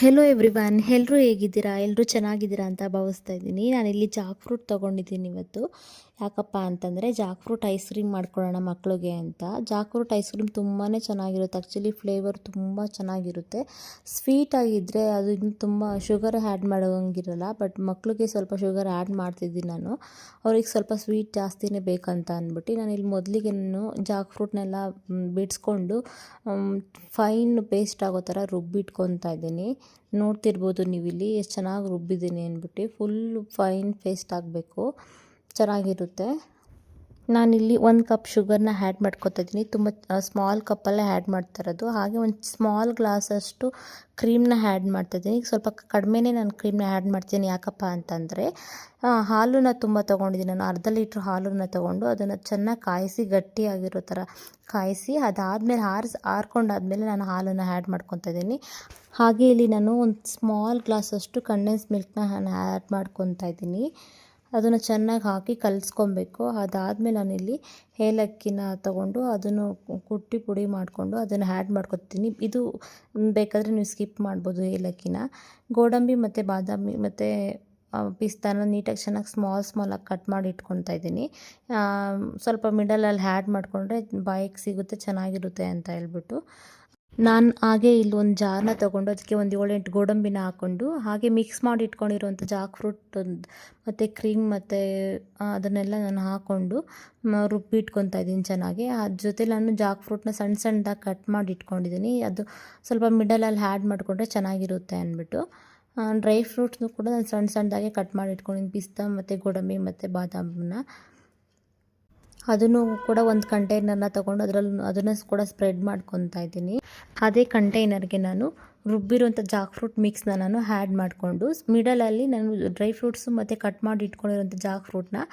Hello everyone, ಎಲ್ಲರೂ ಹೇಗಿದ್ದೀರಾ? ಎಲ್ಲರೂ ಚೆನ್ನಾಗಿದ್ದೀರಾ ಅಂತ ಭಾವಿಸ್ತಾ ಇದ್ದೀನಿ. ನಾನಿಲ್ಲಿ ಜಾಕ್ ಫ್ರೂಟ್ ತೊಗೊಂಡಿದ್ದೀನಿ ಇವತ್ತು. ಯಾಕಪ್ಪ ಅಂತಂದರೆ ಜಾಕ್ ಫ್ರೂಟ್ ಐಸ್ ಕ್ರೀಮ್ ಮಾಡ್ಕೊಳ್ಳೋಣ ಮಕ್ಕಳಿಗೆ ಅಂತ. ಜಾಕ್ ಫ್ರೂಟ್ ಐಸ್ ಕ್ರೀಮ್ ತುಂಬಾ ಚೆನ್ನಾಗಿರುತ್ತೆ. ಆ್ಯಕ್ಚುಲಿ ಫ್ಲೇವರ್ ತುಂಬ ಚೆನ್ನಾಗಿರುತ್ತೆ. ಸ್ವೀಟಾಗಿದ್ದರೆ ಅದು ಇನ್ನು ತುಂಬ ಶುಗರ್ ಆ್ಯಡ್ ಮಾಡೋಂಗಿರಲ್ಲ. ಬಟ್ ಮಕ್ಕಳಿಗೆ ಸ್ವಲ್ಪ ಶುಗರ್ ಆ್ಯಡ್ ಮಾಡ್ತಿದ್ದೀನಿ ನಾನು. ಅವ್ರಿಗೆ ಸ್ವಲ್ಪ ಸ್ವೀಟ್ ಜಾಸ್ತಿನೇ ಬೇಕಂತ ಅಂದ್ಬಿಟ್ಟು ನಾನಿಲ್ಲಿ ಮೊದಲಿಗೆ ನಾನು ಜಾಕ್ ಫ್ರೂಟ್ನೆಲ್ಲ ಬಿಡಿಸ್ಕೊಂಡು ಫೈನ್ ಪೇಸ್ಟ್ ಆಗೋ ಥರ ರುಬ್ಬಿಟ್ಕೊತಾ ಇದ್ದೀನಿ. ನೋಡ್ತಿರ್ಬೋದು ನೀವಿಲ್ಲಿ ಎಷ್ಟು ಚೆನ್ನಾಗಿ ರುಬ್ಬಿದ್ದೀನಿ ಅಂದ್ಬಿಟ್ಟು. ಫುಲ್ ಫೈನ್ ಪೇಸ್ಟ್ ಆಗಬೇಕು, ಚೆನ್ನಾಗಿರುತ್ತೆ. ನಾನಿಲ್ಲಿ 1 ಕಪ್ ಶುಗರ್ನ ಆ್ಯಡ್ ಮಾಡ್ಕೊತಾ ಇದ್ದೀನಿ. ತುಂಬ ಸ್ಮಾಲ್ ಕಪ್ಪಲ್ಲೇ ಆ್ಯಡ್ ಮಾಡ್ತಾ ಇರೋದು. ಹಾಗೆ ಒಂದು ಸ್ಮಾಲ್ ಗ್ಲಾಸಷ್ಟು ಕ್ರೀಮ್ನ ಆ್ಯಡ್ ಮಾಡ್ತಾಯಿದ್ದೀನಿ. ಈಗ ಸ್ವಲ್ಪ ಕಡಿಮೆನೇ ನಾನು ಕ್ರೀಮ್ನ ಆ್ಯಡ್ ಮಾಡ್ತೀನಿ. ಯಾಕಪ್ಪ ಅಂತಂದರೆ ಹಾಲನ್ನ ತುಂಬ ತೊಗೊಂಡಿದ್ದೀನಿ ನಾನು. ಅರ್ಧ ಲೀಟ್ರ್ ಹಾಲನ್ನು ತೊಗೊಂಡು ಅದನ್ನು ಚೆನ್ನಾಗಿ ಕಾಯಿಸಿ ಗಟ್ಟಿಯಾಗಿರೋ ಥರ ಕಾಯಿಸಿ ಅದಾದಮೇಲೆ ಆರ್ಕೊಂಡಾದಮೇಲೆ ನಾನು ಹಾಲನ್ನು ಆ್ಯಡ್ ಮಾಡ್ಕೊತಾ ಇದ್ದೀನಿ. ಹಾಗೆ ಇಲ್ಲಿ ನಾನು ಒಂದು ಸ್ಮಾಲ್ ಗ್ಲಾಸಷ್ಟು ಕಂಡೆನ್ಸ್ ಮಿಲ್ಕ್ನ ನಾನು ಆ್ಯಡ್ ಮಾಡ್ಕೊತಾ ಇದ್ದೀನಿ. ಅದನ್ನು ಚೆನ್ನಾಗಿ ಹಾಕಿ ಕಲಿಸ್ಕೊಬೇಕು. ಅದಾದಮೇಲೆ ನಾನಿಲ್ಲಿ ಏಲಕ್ಕಿನ ತೊಗೊಂಡು ಅದನ್ನು ಕುಟ್ಟಿ ಪುಡಿ ಮಾಡಿಕೊಂಡು ಅದನ್ನು ಆ್ಯಡ್ ಮಾಡ್ಕೊತೀನಿ. ಇದು ಬೇಕಾದರೆ ನೀವು ಸ್ಕಿಪ್ ಮಾಡ್ಬೋದು ಏಲಕ್ಕಿನ. ಗೋಡಂಬಿ ಮತ್ತು ಬಾದಾಮಿ ಮತ್ತು ಪಿಸ್ತಾನ ನೀಟಾಗಿ ಚೆನ್ನಾಗಿ ಸ್ಮಾಲಾಗಿ ಕಟ್ ಮಾಡಿ ಇಟ್ಕೊತಾ ಇದ್ದೀನಿ. ಸ್ವಲ್ಪ ಮಿಡಲಲ್ಲಿ ಆ್ಯಡ್ ಮಾಡಿಕೊಂಡ್ರೆ ಬಾಯಿಗೆ ಸಿಗುತ್ತೆ, ಚೆನ್ನಾಗಿರುತ್ತೆ ಅಂತ ಹೇಳ್ಬಿಟ್ಟು ನಾನು ಹಾಗೆ ಇಲ್ಲಿ ಒಂದು ಜಾರ್ನ ತೊಗೊಂಡು ಅದಕ್ಕೆ ಒಂದು 7-8 ಗೋಡಂಬಿನ ಹಾಕ್ಕೊಂಡು ಹಾಗೆ ಮಿಕ್ಸ್ ಮಾಡಿ ಇಟ್ಕೊಂಡಿರುವಂಥ ಜಾಕ್ ಫ್ರೂಟ್ ಮತ್ತು ಕ್ರೀಮ್ ಮತ್ತು ಅದನ್ನೆಲ್ಲ ನಾನು ಹಾಕ್ಕೊಂಡು ರುಬ್ಬಿಟ್ಕೊತಾ ಇದ್ದೀನಿ ಚೆನ್ನಾಗಿ. ಅದ್ರ ಜೊತೆ ನಾನು ಜಾಕ್ ಫ್ರೂಟ್ನ ಸಣ್ಣದಾಗಿ ಕಟ್ ಮಾಡಿ ಇಟ್ಕೊಂಡಿದ್ದೀನಿ. ಅದು ಸ್ವಲ್ಪ ಮಿಡಲಲ್ಲಿ ಆ್ಯಡ್ ಮಾಡಿಕೊಂಡ್ರೆ ಚೆನ್ನಾಗಿರುತ್ತೆ ಅಂದ್ಬಿಟ್ಟು ಡ್ರೈ ಫ್ರೂಟ್ಸ್ನು ಕೂಡ ನಾನು ಸಣ್ಣದಾಗೆ ಕಟ್ ಮಾಡಿ ಇಟ್ಕೊಂಡಿದ್ದೀನಿ. ಪಿಸ್ತಾ ಮತ್ತು ಗೋಡಂಬಿ ಮತ್ತು ಬಾದಾಮನ್ನ ಅದನ್ನು ಕೂಡ ಒಂದು ಕಂಟೈನರ್ನ ತೊಗೊಂಡು ಅದನ್ನು ಕೂಡ ಸ್ಪ್ರೆಡ್ ಮಾಡ್ಕೊತಾ ಇದ್ದೀನಿ. ಅದೇ ಕಂಟೈನರ್ಗೆ ನಾನು ರುಬ್ಬಿರುವಂಥ ಜಾಕ್ ಫ್ರೂಟ್ ಮಿಕ್ಸ್ನ ನಾನು ಆ್ಯಡ್ ಮಾಡಿಕೊಂಡು ಮಿಡಲಲ್ಲಿ ನಾನು ಡ್ರೈ ಫ್ರೂಟ್ಸು ಮತ್ತು ಕಟ್ ಮಾಡಿ ಇಟ್ಕೊಂಡಿರೋಂಥ ಜಾಕ್ ಫ್ರೂಟ್ನ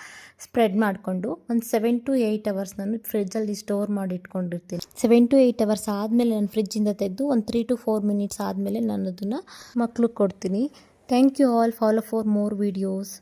ಸ್ಪ್ರೆಡ್ ಮಾಡಿಕೊಂಡು ಒಂದು 7 to 8 ಅವರ್ಸ್ ನಾನು ಫ್ರಿಜ್ಜಲ್ಲಿ ಸ್ಟೋರ್ ಮಾಡಿ ಇಟ್ಕೊಂಡಿರ್ತೀನಿ. 7 to 8 ಅವರ್ಸ್ ಆದಮೇಲೆ ನಾನು ಫ್ರಿಜ್ಜಿಂದ ತೆಗೆದು ಒಂದು 3 to 4 ಮಿನಿಟ್ಸ್ ಆದಮೇಲೆ ನಾನು ಅದನ್ನು ಮಕ್ಳಿಗೆ ಕೊಡ್ತೀನಿ. Thank you all. Follow for more videos.